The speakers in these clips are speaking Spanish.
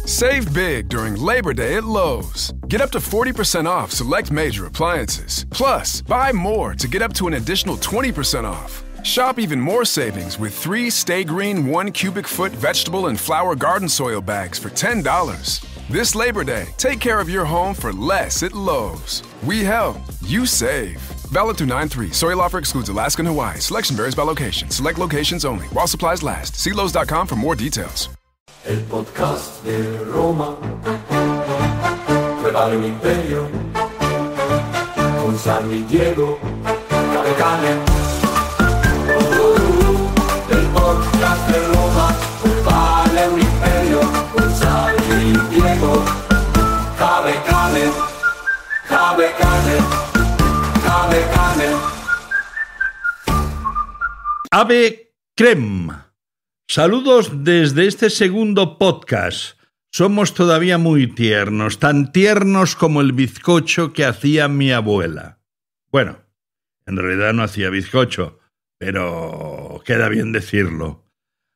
Save big during Labor Day at Lowe's. Get up to 40% off select major appliances. Plus, buy more to get up to an additional 20% off. Shop even more savings with 3 Stay Green 1 cubic foot vegetable and flower garden soil bags for $10. This Labor Day, take care of your home for less at Lowe's. We help, you save. Valid through 9/3. Soil offer excludes Alaska and Hawaii. Selection varies by location. Select locations only. While supplies last. See Lowe's.com for more details. El podcast de Roma prepara un imperio con San Diego, Cabe Canem. El podcast de Roma prepara un imperio con San Diego, Cabe Canem, Cabe Canem, Cabe Canem. Ave Crem. Saludos desde este segundo podcast. Somos todavía muy tiernos, tan tiernos como el bizcocho que hacía mi abuela. Bueno, en realidad no hacía bizcocho, pero queda bien decirlo.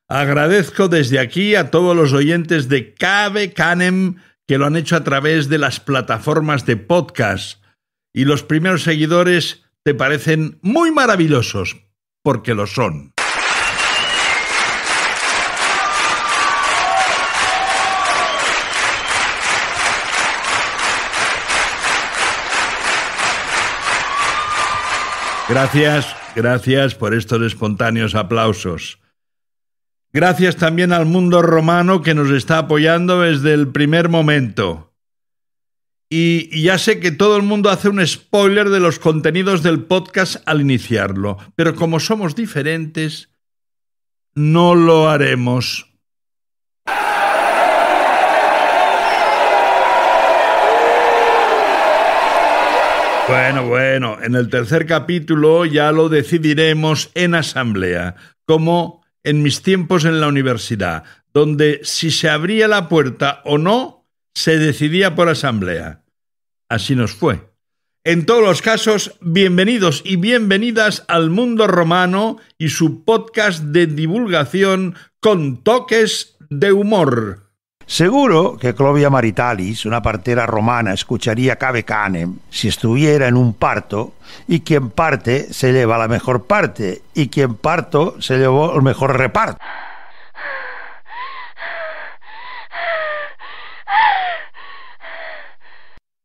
Agradezco desde aquí a todos los oyentes de Cabe Canem que lo han hecho a través de las plataformas de podcast. Y los primeros seguidores te parecen muy maravillosos, porque lo son. Gracias por estos espontáneos aplausos. Gracias también al mundo romano que nos está apoyando desde el primer momento. Y ya sé que todo el mundo hace un spoiler de los contenidos del podcast al iniciarlo, pero como somos diferentes, no lo haremos. Bueno, en el tercer capítulo ya lo decidiremos en asamblea, como en mis tiempos en la universidad, donde si se abría la puerta o no, se decidía por asamblea. Así nos fue. En todos los casos, bienvenidos y bienvenidas al mundo romano y su podcast de divulgación con toques de humor. Seguro que Clovia Maritalis, una partera romana, escucharía Cabe Canem si estuviera en un parto, y quien parte se lleva la mejor parte, y quien parto se llevó el mejor reparto.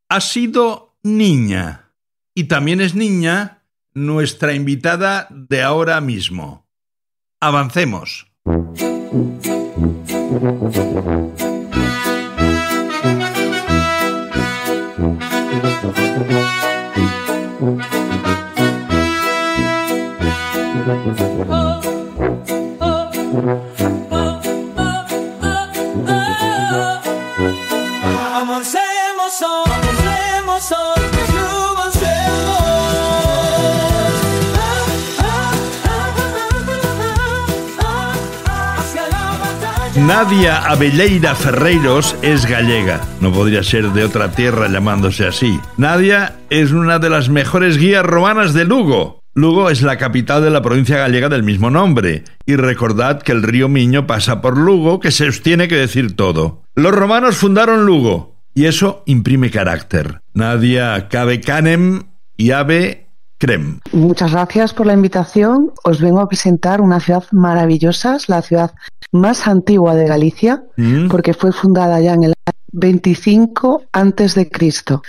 Ha sido niña, y también es niña nuestra invitada de ahora mismo. Avancemos. Nadia Abelleira Ferreiros es gallega. No podría ser de otra tierra llamándose así. Nadia es una de las mejores guías romanas de Lugo. Lugo es la capital de la provincia gallega del mismo nombre. Y recordad que el río Miño pasa por Lugo, que se os tiene que decir todo. Los romanos fundaron Lugo, y eso imprime carácter. Nadia Cabe Canem y Ave Crem. Muchas gracias por la invitación. Os vengo a presentar una ciudad maravillosa, es la ciudad más antigua de Galicia, porque fue fundada ya en el año 25 a.C.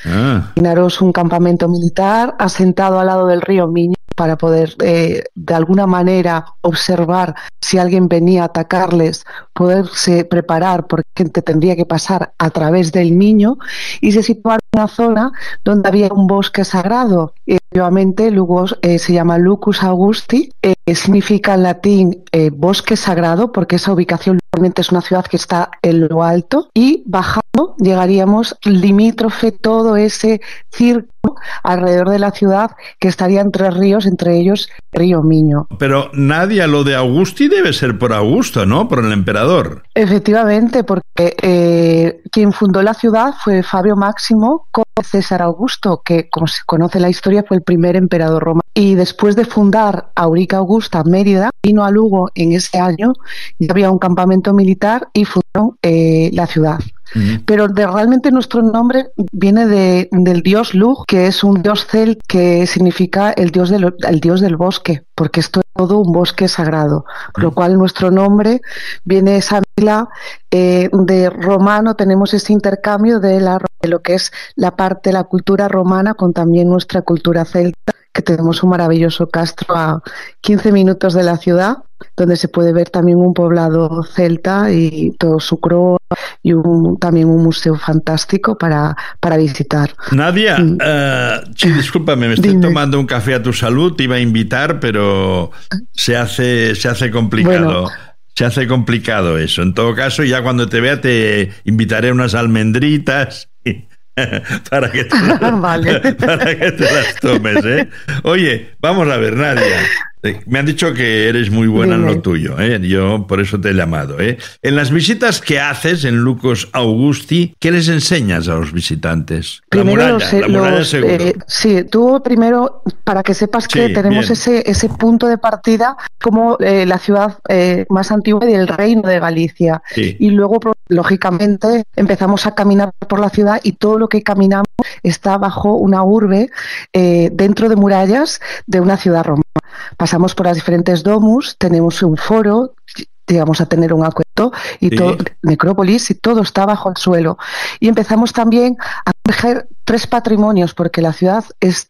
Imaginaros un campamento militar asentado al lado del río Miño para poder de alguna manera observar si alguien venía a atacarles, poderse preparar porque gente tendría que pasar a través del Miño, y se situaron en una zona donde había un bosque sagrado. Efectivamente, Lugo se llama Lucus Augusti, significa en latín bosque sagrado, porque esa ubicación realmente es una ciudad que está en lo alto, y bajando llegaríamos limítrofe todo ese círculo alrededor de la ciudad que estaría entre ríos, entre ellos río Miño. Pero Nadia, lo de Augusti debe ser por Augusto, ¿no? Por el emperador. Efectivamente, porque quien fundó la ciudad fue Fabio Máximo con César Augusto, que, como se conoce la historia, fue el primer emperador romano. Y después de fundar Aurica Augusta Mérida, vino a Lugo en ese año, ya había un campamento militar y fundaron la ciudad. pero realmente nuestro nombre viene del dios Lugh, que es un dios celta que significa el dios del bosque, porque esto es todo un bosque sagrado, por lo cual nuestro nombre viene esa mezcla de romano, tenemos ese intercambio de lo que es la cultura romana con también nuestra cultura celta, que tenemos un maravilloso castro a 15 minutos de la ciudad, donde se puede ver también un poblado celta y todo su croa y también un museo fantástico para visitar. Nadia, sí, discúlpame, me estoy tomando un café a tu salud, te iba a invitar, pero se hace complicado. Bueno. Se hace complicado eso. En todo caso, ya cuando te vea te invitaré unas almendritas para que te las tomes, ¿eh? Oye, vamos a ver, Nadia. Me han dicho que eres muy buena en lo tuyo, ¿eh? Yo por eso te he llamado, ¿eh? En las visitas que haces en Lucus Augusti, ¿qué les enseñas a los visitantes? Primero la muralla seguro. Sí, tú primero, para que sepas que tenemos ese punto de partida como la ciudad más antigua del Reino de Galicia. Sí. Y luego, lógicamente, empezamos a caminar por la ciudad y todo lo que caminamos está bajo una urbe dentro de murallas de una ciudad romana. Pasamos por las diferentes domus, tenemos un foro, llegamos a tener un acueducto y necrópolis, y todo está bajo el suelo. Y empezamos también a proteger 3 patrimonios, porque la ciudad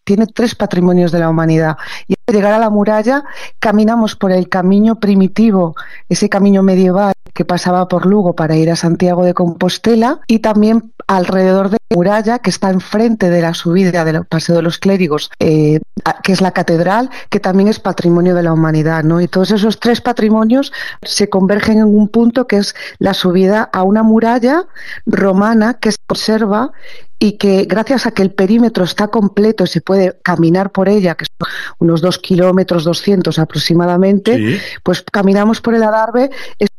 tiene 3 patrimonios de la humanidad. Y al llegar a la muralla, caminamos por el camino primitivo, ese camino medieval que pasaba por Lugo para ir a Santiago de Compostela, y también alrededor de la muralla, que está enfrente de la subida del Paseo de los Clérigos, que es la catedral, que también es patrimonio de la humanidad, ¿no? Y todos esos 3 patrimonios se convergen en un punto que es la subida a una muralla romana que se conserva y que gracias a que el perímetro está completo y se puede caminar por ella, que son unos 2 kilómetros 200 aproximadamente, pues caminamos por el adarve,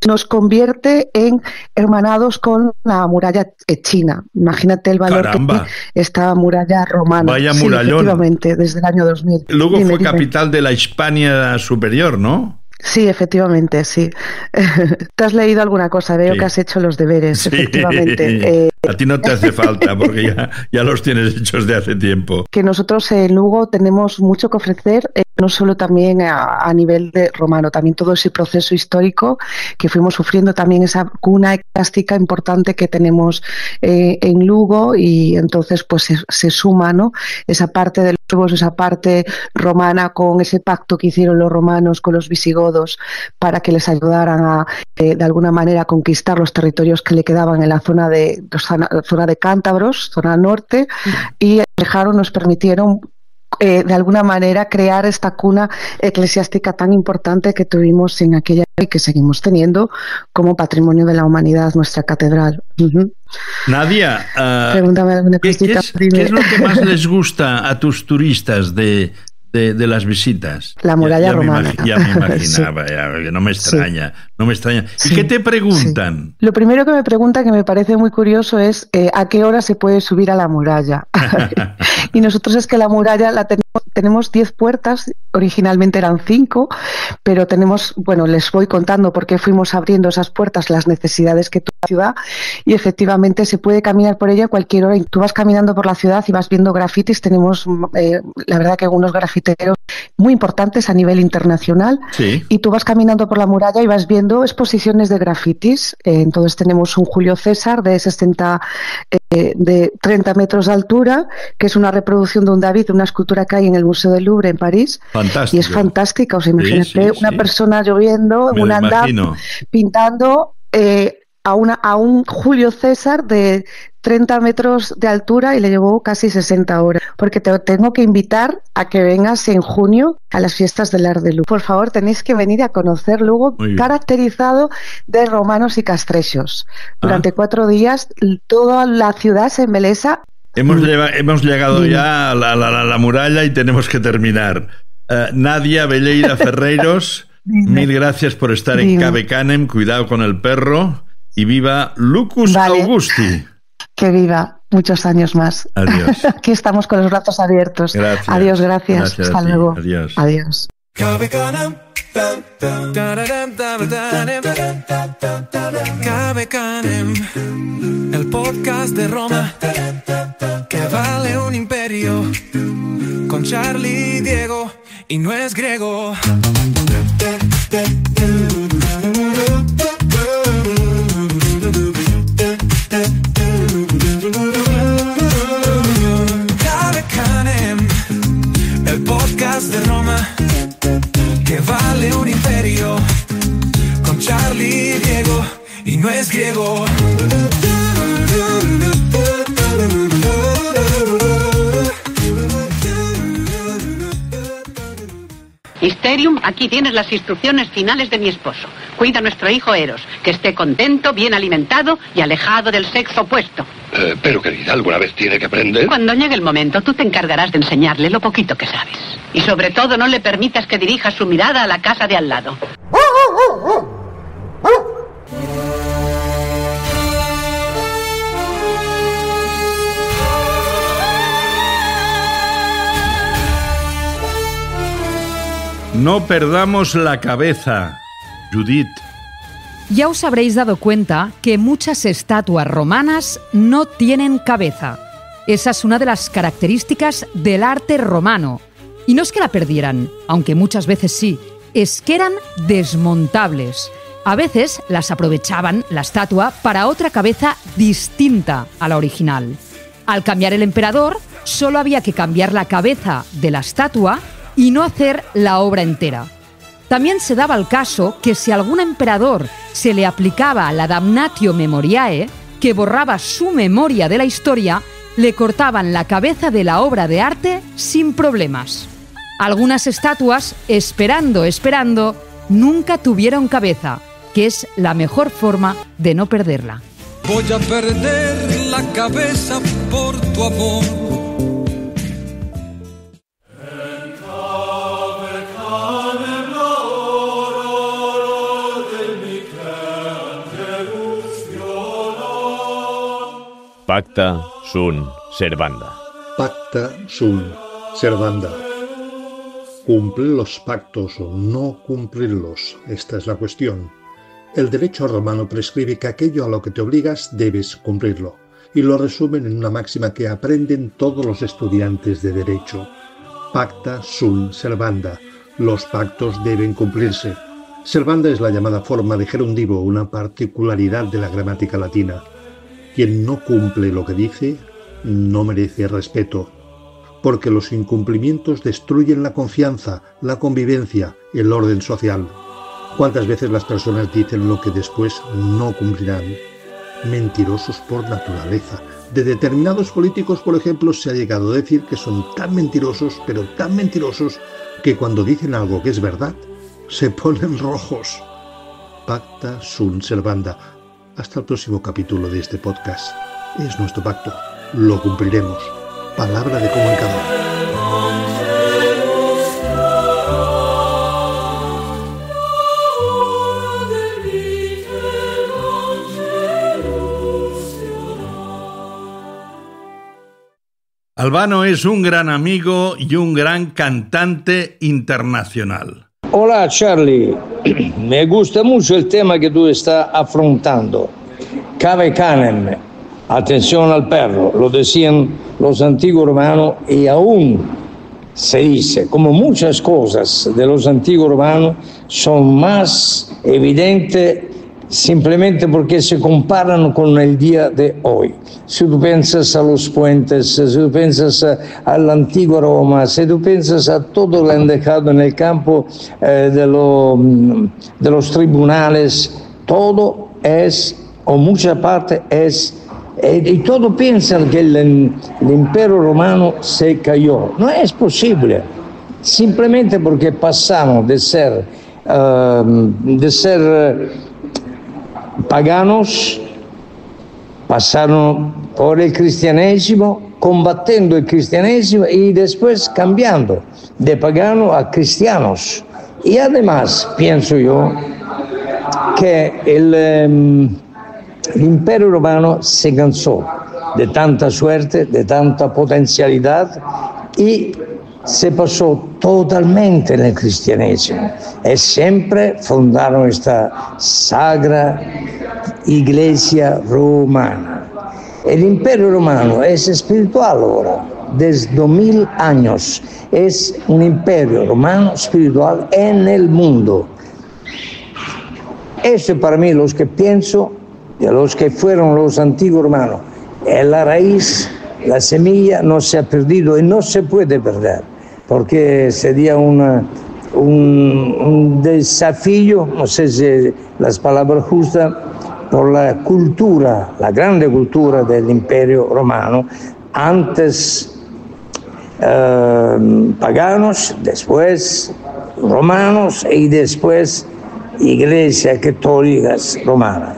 nos convierte en hermanados con la muralla china. Imagínate el valor que tiene esta muralla romana. Vaya murallón. Efectivamente, desde el año 2000. Luego fue capital de la Hispania Superior, ¿no? Sí, efectivamente, sí. ¿Te has leído alguna cosa? Veo que has hecho los deberes, efectivamente. A ti no te hace falta, porque ya los tienes hechos de hace tiempo. Que nosotros en Lugo tenemos mucho que ofrecer, no solo también a nivel de romano, también todo ese proceso histórico que fuimos sufriendo, también esa cuna eclesiástica importante que tenemos en Lugo, y entonces pues se suma, ¿no?, esa parte de los, esa parte romana, con ese pacto que hicieron los romanos con los visigodos para que les ayudaran a de alguna manera conquistar los territorios que le quedaban en la zona de Cántabros, zona norte, y nos permitieron de alguna manera crear esta cuna eclesiástica tan importante que tuvimos en aquella y que seguimos teniendo como patrimonio de la humanidad, nuestra catedral. Nadia, pregúntame alguna cosita. ¿Qué es lo que más les gusta a tus turistas de las visitas? La muralla romana. Ya me imaginaba, sí. No me extraña. Sí. ¿Y qué te preguntan? Sí. Lo primero que me preguntan, que me parece muy curioso, es ¿a qué hora se puede subir a la muralla? Y nosotros es que la muralla tenemos 10 puertas, originalmente eran 5, pero les voy contando por qué fuimos abriendo esas puertas, las necesidades que tuvo la ciudad, y efectivamente se puede caminar por ella a cualquier hora. Y tú vas caminando por la ciudad y vas viendo grafitis. Tenemos, la verdad, que algunos grafiteros muy importantes a nivel internacional, y tú vas caminando por la muralla y vas viendo exposiciones de grafitis. Entonces tenemos un Julio César de 30 metros de altura, que es una reproducción de un David, una escultura que hay en el Museo del Louvre en París. Fantástico. Y es fantástica. O sea, imagínate una persona lloviendo en un andar pintando a un Julio César de 30 metros de altura, y le llevó casi 60 horas, porque te tengo que invitar a que vengas en junio a las fiestas del Art de Lugo. Por favor, tenéis que venir a conocer Lugo, caracterizado de romanos y castrechos. Durante 4 días toda la ciudad se embelesa. Hemos llegado ya a la muralla y tenemos que terminar. Nadia Velleira Ferreiros, mil gracias por estar en Cave Canem. Cuidado con el perro, y viva Lucus Augusti. Que viva muchos años más. Adiós. Aquí estamos con los brazos abiertos. Gracias. Adiós, gracias. Hasta luego. Adiós. Adiós. Cave Canem. Cave Canem, el podcast de Roma que vale un imperio, con Charlie y Diego, y no es griego. Cave Canem, el podcast de Roma que vale un imperio, con Charlie y Diego, y no es griego. Mysterium, aquí tienes las instrucciones finales de mi esposo. Cuida a nuestro hijo Eros, que esté contento, bien alimentado y alejado del sexo opuesto. Pero querida, ¿alguna vez tiene que aprender? Cuando llegue el momento, tú te encargarás de enseñarle lo poquito que sabes. Y sobre todo, no le permitas que dirija su mirada a la casa de al lado. No perdamos la cabeza, Judith. Ya os habréis dado cuenta que muchas estatuas romanas no tienen cabeza. Esa es una de las características del arte romano. Y no es que la perdieran, aunque muchas veces sí, es que eran desmontables. A veces las aprovechaban, la estatua, para otra cabeza distinta a la original. Al cambiar el emperador, solo había que cambiar la cabeza de la estatua y no hacer la obra entera. También se daba el caso que si a algún emperador se le aplicaba la damnatio memoriae, que borraba su memoria de la historia, le cortaban la cabeza de la obra de arte sin problemas. Algunas estatuas, esperando, nunca tuvieron cabeza, que es la mejor forma de no perderla. Voy a perder la cabeza por tu amor. Pacta sunt servanda. Pacta sunt servanda. Cumplir los pactos o no cumplirlos, esta es la cuestión. El derecho romano prescribe que aquello a lo que te obligas debes cumplirlo, y lo resumen en una máxima que aprenden todos los estudiantes de derecho. Pacta sunt servanda. Los pactos deben cumplirse. Servanda es la llamada forma de gerundivo, una particularidad de la gramática latina. Quien no cumple lo que dice, no merece respeto, porque los incumplimientos destruyen la confianza, la convivencia, el orden social. ¿Cuántas veces las personas dicen lo que después no cumplirán? Mentirosos por naturaleza. De determinados políticos, por ejemplo, se ha llegado a decir que son tan mentirosos, pero tan mentirosos, que cuando dicen algo que es verdad, se ponen rojos. Pacta sunt servanda. Hasta el próximo capítulo de este podcast. Es nuestro pacto. Lo cumpliremos. Palabra de comunicador. Albano es un gran amigo y un gran cantante internacional. Hola Charlie, me gusta mucho el tema que tú estás afrontando. Cave Canem, atención al perro, lo decían los antiguos romanos y aún se dice, como muchas cosas de los antiguos romanos son más evidentes simplemente porque se comparan con el día de hoy. Si tú piensas a los puentes, si tú piensas a la antigua Roma, si tú piensas a todo lo que han dejado en el campo de los tribunales, todo es, o mucha parte es, y todos piensan que el imperio romano se cayó. No es posible, simplemente porque pasamos de ser paganos, pasaron por el cristianesimo, combatiendo el cristianesimo y después cambiando de pagano a cristianos. Y además, pienso yo, que el imperio romano se cansó de tanta suerte, de tanta potencialidad y se pasó totalmente en el cristianesimo y siempre fundaron esta sagrada iglesia romana. El Imperio Romano es espiritual ahora, desde 2000 años, es un imperio romano espiritual en el mundo. Eso para mí, los que pienso, de los que fueron los antiguos romanos, es la raíz, la semilla no se ha perdido y no se puede perder, porque sería un desafío, no sé si las palabras justas, por la cultura, la grande cultura del Imperio Romano, antes paganos, después romanos y después Iglesia Católica Romana.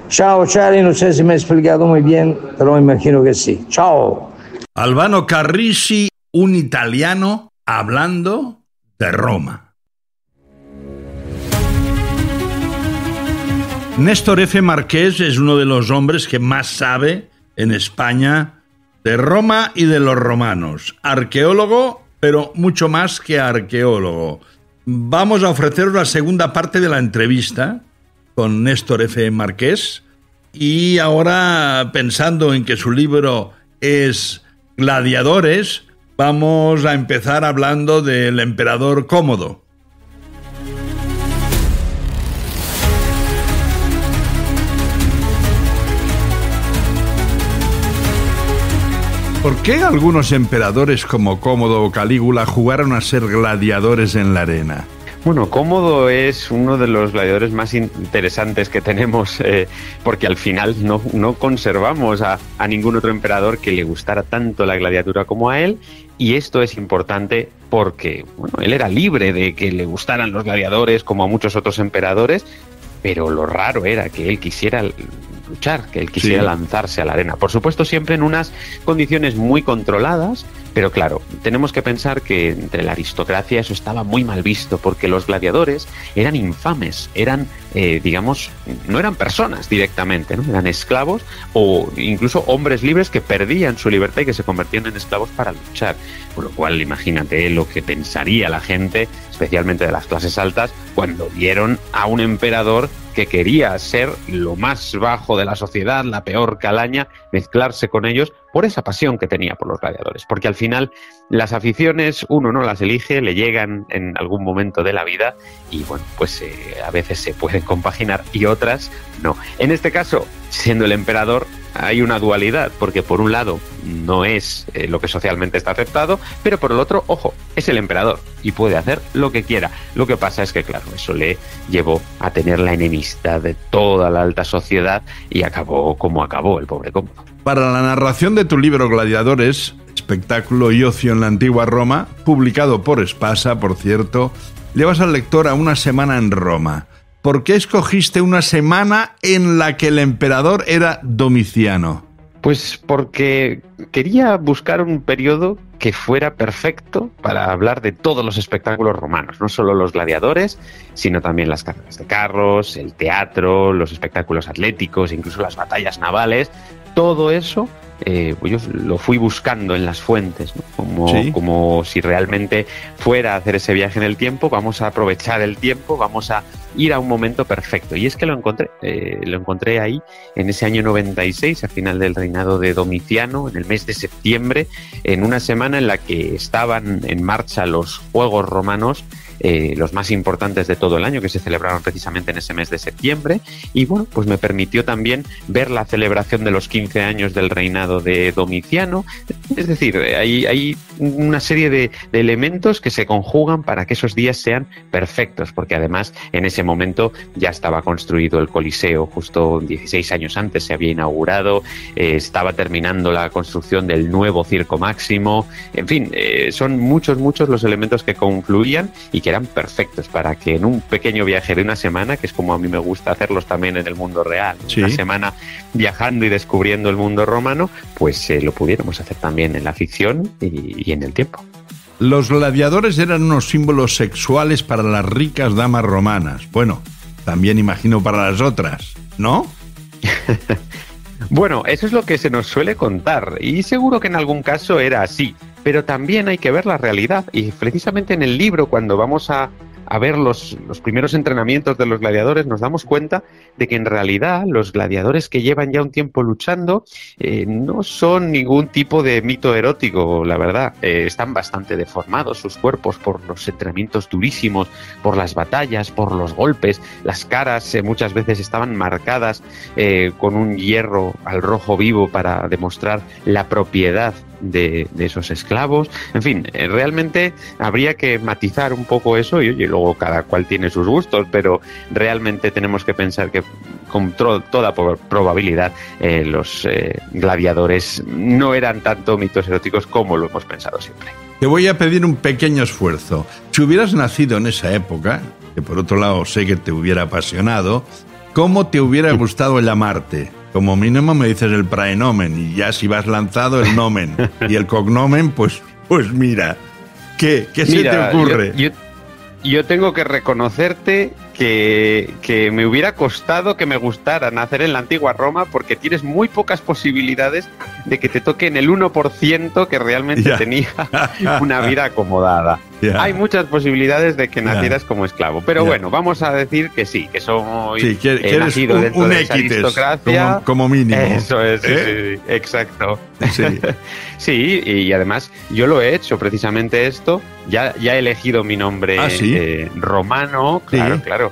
Ciao Charlie, no sé si me he explicado muy bien, pero imagino que sí. Ciao. Albano Carrisi, un italiano hablando de Roma. Néstor F. Marqués es uno de los hombres que más sabe en España de Roma y de los romanos. Arqueólogo, pero mucho más que arqueólogo. Vamos a ofreceros la segunda parte de la entrevista con Néstor F. Marqués, y ahora, pensando en que su libro es Gladiadores, vamos a empezar hablando del emperador Cómodo. ¿Por qué algunos emperadores como Cómodo o Calígula jugaron a ser gladiadores en la arena? Bueno, Cómodo es uno de los gladiadores más interesantes que tenemos, porque al final no conservamos a ningún otro emperador que le gustara tanto la gladiatura como a él, y esto es importante porque, bueno, él era libre de que le gustaran los gladiadores como a muchos otros emperadores, pero lo raro era que él quisiera luchar, que él quisiera lanzarse a la arena. Por supuesto, siempre en unas condiciones muy controladas, pero claro, tenemos que pensar que entre la aristocracia eso estaba muy mal visto, porque los gladiadores eran infames, eran, digamos, no eran personas directamente, ¿no? Eran esclavos o incluso hombres libres que perdían su libertad y que se convertían en esclavos para luchar. Por lo cual, imagínate lo que pensaría la gente, especialmente de las clases altas, cuando vieron a un emperador que quería ser lo más bajo de la sociedad, la peor calaña, mezclarse con ellos por esa pasión que tenía por los gladiadores. Porque al final las aficiones uno no las elige, le llegan en algún momento de la vida y bueno, pues a veces se pueden compaginar y otras no. En este caso, siendo el emperador, hay una dualidad, porque por un lado no es lo que socialmente está aceptado, pero por el otro, ojo, es el emperador y puede hacer lo que quiera. Lo que pasa es que, claro, eso le llevó a tener la enemistad de toda la alta sociedad y acabó como acabó el pobre Cómodo. Para la narración de tu libro Gladiadores, espectáculo y ocio en la antigua Roma, publicado por Espasa, por cierto, llevas al lector a una semana en Roma. ¿Por qué escogiste una semana en la que el emperador era Domiciano? Pues porque quería buscar un periodo que fuera perfecto para hablar de todos los espectáculos romanos, no solo los gladiadores, sino también las carreras de carros, el teatro, los espectáculos atléticos, incluso las batallas navales. Todo eso pues yo lo fui buscando en las fuentes, ¿no? Como si realmente fuera a hacer ese viaje en el tiempo. Vamos a aprovechar el tiempo, vamos a ir a un momento perfecto. Y es que lo encontré ahí en ese año 96, al final del reinado de Domiciano, en el mes de septiembre, en una semana en la que estaban en marcha los Juegos Romanos, los más importantes de todo el año, que se celebraron precisamente en ese mes de septiembre, y bueno, pues me permitió también ver la celebración de los 15 años del reinado de Domiciano. Es decir, hay una serie de elementos que se conjugan para que esos días sean perfectos, porque además en ese momento ya estaba construido el Coliseo, justo 16 años antes se había inaugurado, estaba terminando la construcción del nuevo Circo Máximo. En fin, son muchos los elementos que confluían y que eran perfectos para que en un pequeño viaje de una semana, que es como a mí me gusta hacerlos también en el mundo real, una semana viajando y descubriendo el mundo romano, pues lo pudiéramos hacer también en la ficción y en el tiempo. Los gladiadores eran unos símbolos sexuales para las ricas damas romanas. Bueno, también imagino para las otras, ¿no? Bueno, eso es lo que se nos suele contar y seguro que en algún caso era así. pero también hay que ver la realidad. Y precisamente en el libro, cuando vamos a ver los primeros entrenamientos de los gladiadores, nos damos cuenta de que en realidad los gladiadores que llevan ya un tiempo luchando no son ningún tipo de mito erótico, la verdad. Están bastante deformados sus cuerpos por los entrenamientos durísimos, por las batallas, por los golpes. Las caras muchas veces estaban marcadas con un hierro al rojo vivo para demostrar la propiedad de esos esclavos. En fin, realmente habría que matizar un poco eso y oye, luego cada cual tiene sus gustos, pero realmente tenemos que pensar que con toda probabilidad los gladiadores no eran tanto mitos eróticos como lo hemos pensado siempre. Te voy a pedir un pequeño esfuerzo. Si hubieras nacido en esa época, que por otro lado sé que te hubiera apasionado, ¿cómo te hubiera gustado llamarte? Como mínimo me dices el praenomen y ya si vas lanzado el nomen y el cognomen, pues mira, ¿qué se te ocurre? Yo tengo que reconocerte que me hubiera costado que me gustara nacer en la antigua Roma porque tienes muy pocas posibilidades de que te toque en el 1% que realmente tenía una vida acomodada. Hay muchas posibilidades de que nacieras como esclavo, pero bueno, vamos a decir que sí, que somos nacido dentro de esa aristocracia. Como mínimo. Eso es, sí, exacto. Sí. Sí, y además yo lo he hecho precisamente esto, ya he elegido mi nombre romano, claro.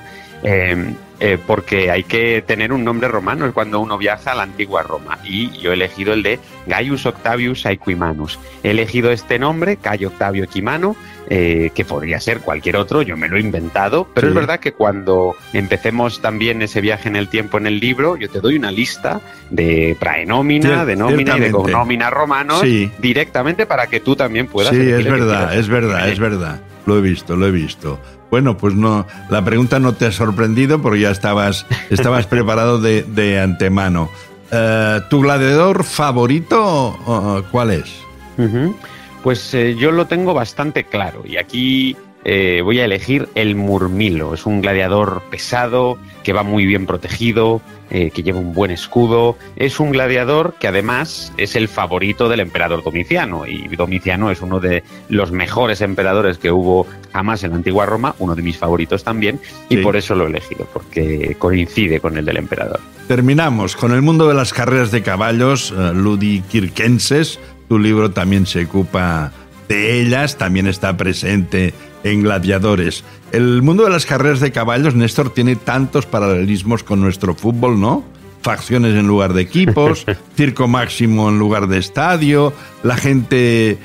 Porque hay que tener un nombre romano cuando uno viaja a la antigua Roma, y yo he elegido el de Gaius Octavius Aequimanus. He elegido este nombre, Cayo Octavio Equimano, que podría ser cualquier otro, yo me lo he inventado, pero es verdad que cuando empecemos también ese viaje en el tiempo en el libro, yo te doy una lista de praenómina, de nómina y de cognómina romanos directamente para que tú también puedas... Sí, es verdad. Lo he visto. Bueno, pues no, la pregunta no te ha sorprendido porque ya estabas preparado de antemano. ¿Tu gladiador favorito cuál es? Pues yo lo tengo bastante claro y aquí voy a elegir el Murmilo. Es un gladiador pesado, que va muy bien protegido, que lleva un buen escudo. Es un gladiador que además es el favorito del emperador Domiciano, y Domiciano es uno de los mejores emperadores que hubo jamás en la antigua Roma, uno de mis favoritos también, y por eso lo he elegido, porque coincide con el del emperador. Terminamos con el mundo de las carreras de caballos ludicircenses. Tu libro también se ocupa de ellas, también está presente en Gladiadores. El mundo de las carreras de caballos, Néstor, tiene tantos paralelismos con nuestro fútbol, ¿no? Facciones en lugar de equipos, circo máximo en lugar de estadio, la gente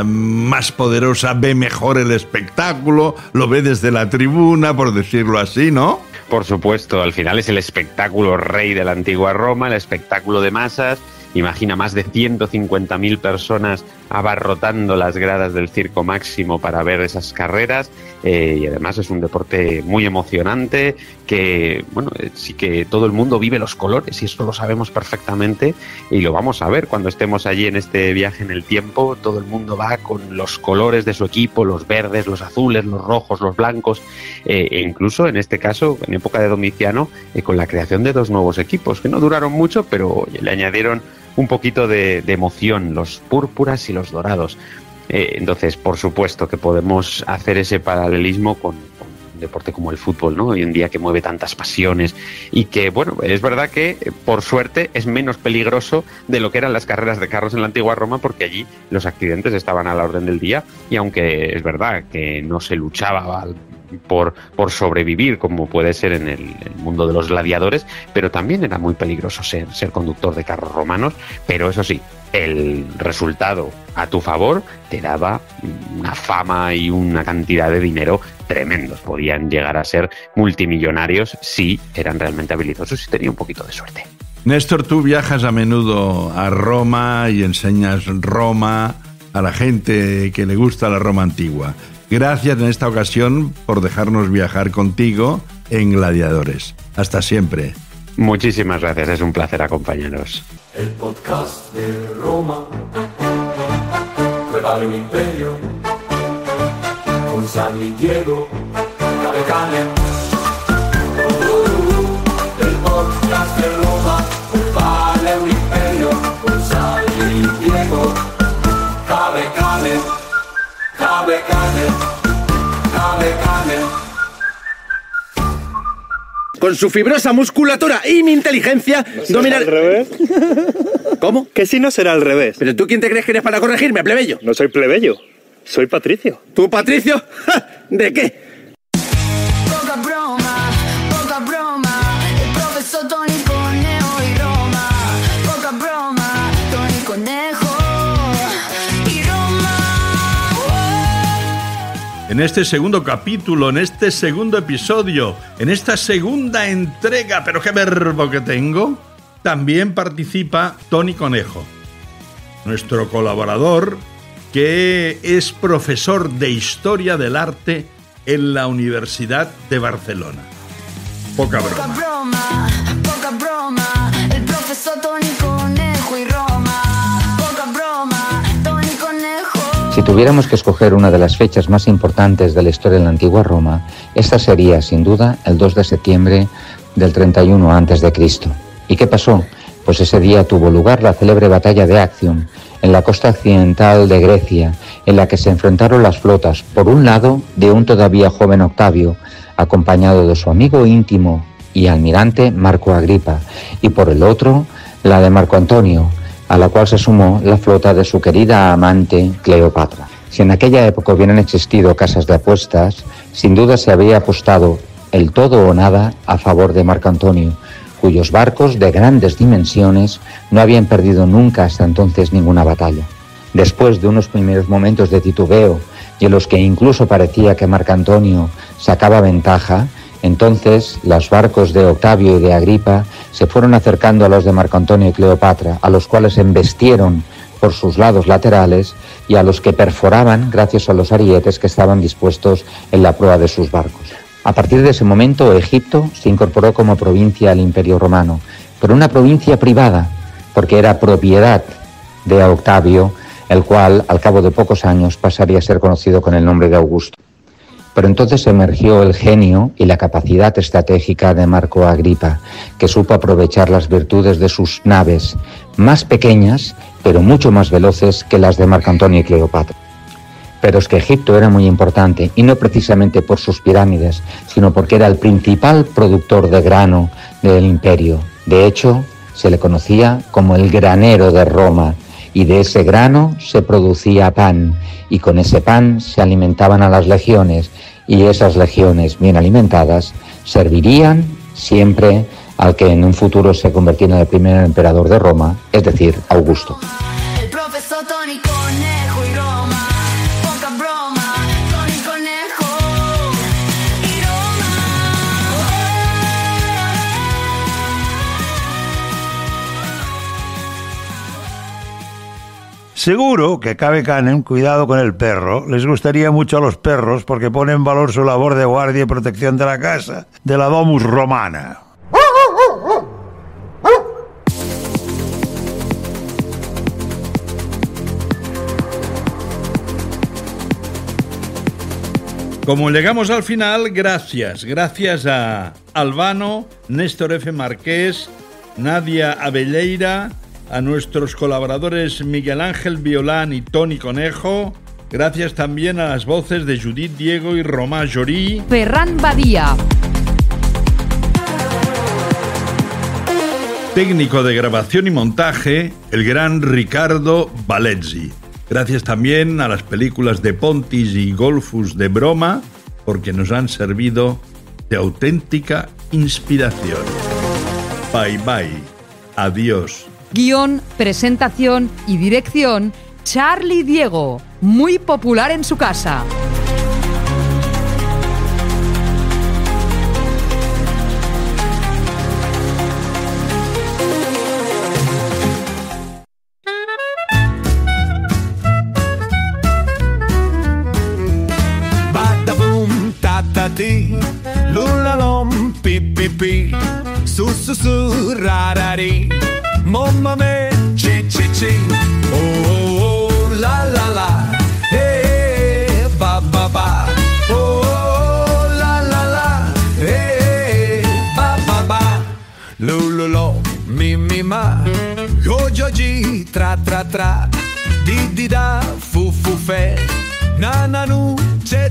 más poderosa ve mejor el espectáculo, lo ve desde la tribuna, por decirlo así, ¿no? Por supuesto, al final es el espectáculo rey de la antigua Roma, el espectáculo de masas. Imagina más de 150.000 personas abarrotando las gradas del Circo Máximo para ver esas carreras, y además es un deporte muy emocionante que, bueno, sí que todo el mundo vive los colores y eso lo sabemos perfectamente y lo vamos a ver cuando estemos allí en este viaje en el tiempo. Todo el mundo va con los colores de su equipo, los verdes, los azules, los rojos, los blancos, e incluso en este caso, en época de Domiciano, con la creación de 2 nuevos equipos que no duraron mucho, pero le añadieron un poquito de emoción, los púrpuras y los dorados. Entonces, por supuesto que podemos hacer ese paralelismo con un deporte como el fútbol, ¿no? Hoy en día, que mueve tantas pasiones y que, bueno, es verdad que por suerte es menos peligroso de lo que eran las carreras de carros en la antigua Roma, porque allí los accidentes estaban a la orden del día, y aunque es verdad que no se luchaba por sobrevivir como puede ser en el mundo de los gladiadores, pero también era muy peligroso ser conductor de carros romanos. Pero eso sí, el resultado a tu favor te daba una fama y una cantidad de dinero tremendos. Podían llegar a ser multimillonarios si eran realmente habilidosos y tenían un poquito de suerte. Néstor, tú viajas a menudo a Roma y enseñas Roma a la gente que le gusta la Roma antigua. Gracias en esta ocasión por dejarnos viajar contigo en Gladiadores. Hasta siempre. Muchísimas gracias, es un placer acompañaros. El podcast de Roma, prepara un imperio, con San Diego, Cavecanem. El podcast de Roma, prepara un imperio, con San Diego, con su fibrosa musculatura y mi inteligencia, ¿No dominar... al revés? ¿Cómo? Que si no será al revés. ¿Pero tú quién te crees que eres para corregirme, plebeyo? No soy plebeyo, soy Patricio. ¿Tú, Patricio? ¿De qué? Poca broma, el profesor Tony Conejo y Roma. Poca broma, Tony Conejo y Roma. En este segundo capítulo, en este segundo episodio, en esta segunda entrega, pero qué verbo que tengo, también participa Tony Conejo, nuestro colaborador, que es profesor de Historia del Arte en la Universidad de Barcelona. Poca broma. Poca broma, el profesor Tony Conejo y Roma. Poca broma, Tony Conejo. Si tuviéramos que escoger una de las fechas más importantes de la historia de la antigua Roma, esta sería, sin duda, el 2 de septiembre del 31 a.C. ¿Y qué pasó? Pues ese día tuvo lugar la célebre batalla de Actium, en la costa occidental de Grecia, en la que se enfrentaron las flotas, por un lado, de un todavía joven Octavio, acompañado de su amigo íntimo y almirante Marco Agripa, y por el otro, la de Marco Antonio, a la cual se sumó la flota de su querida amante Cleopatra. Si en aquella época hubieran existido casas de apuestas, sin duda se había apostado el todo o nada a favor de Marco Antonio, cuyos barcos de grandes dimensiones no habían perdido nunca hasta entonces ninguna batalla. Después de unos primeros momentos de titubeo y en los que incluso parecía que Marco Antonio sacaba ventaja, entonces los barcos de Octavio y de Agripa se fueron acercando a los de Marco Antonio y Cleopatra, a los cuales embestieron por sus lados laterales y a los que perforaban gracias a los arietes que estaban dispuestos en la proa de sus barcos. A partir de ese momento, Egipto se incorporó como provincia al Imperio Romano, pero una provincia privada, porque era propiedad de Octavio, el cual, al cabo de pocos años, pasaría a ser conocido con el nombre de Augusto. Pero entonces emergió el genio y la capacidad estratégica de Marco Agripa, que supo aprovechar las virtudes de sus naves, más pequeñas, pero mucho más veloces que las de Marco Antonio y Cleopatra. Pero es que Egipto era muy importante, y no precisamente por sus pirámides, sino porque era el principal productor de grano del imperio. De hecho, se le conocía como el granero de Roma, y de ese grano se producía pan, y con ese pan se alimentaban a las legiones, y esas legiones bien alimentadas servirían siempre al que en un futuro se convirtiera en el primer emperador de Roma, es decir, Augusto. El profesor Tony Conejo y Roma. Poca broma, Tony Conejo y Seguro que Cave Canem, cuidado con el perro, les gustaría mucho a los perros porque pone en valor su labor de guardia y protección de la casa, de la Domus Romana. Como llegamos al final, gracias a Albano, Néstor F. Marqués, Nadia Abelleira, a nuestros colaboradores Miguel Ángel Violán y Tony Conejo. Gracias también a las voces de Judith Diego y Romà Jorí. Ferran Badía. Técnico de grabación y montaje, el gran Ricardo Valezzi. Gracias también a las películas de Pontis y Golfus de broma, porque nos han servido de auténtica inspiración. Bye bye. Adiós. Guión, presentación y dirección, Charlie Diego, muy popular en su casa. Badabum, tatati, lulalom, pipipi, su, rarari. Mamma me, chi, oh, oh, oh, la, ba, oh, la, ba, lo, mi, ma, yo, ji, tra, di, da, fu, fe, na, nu, che,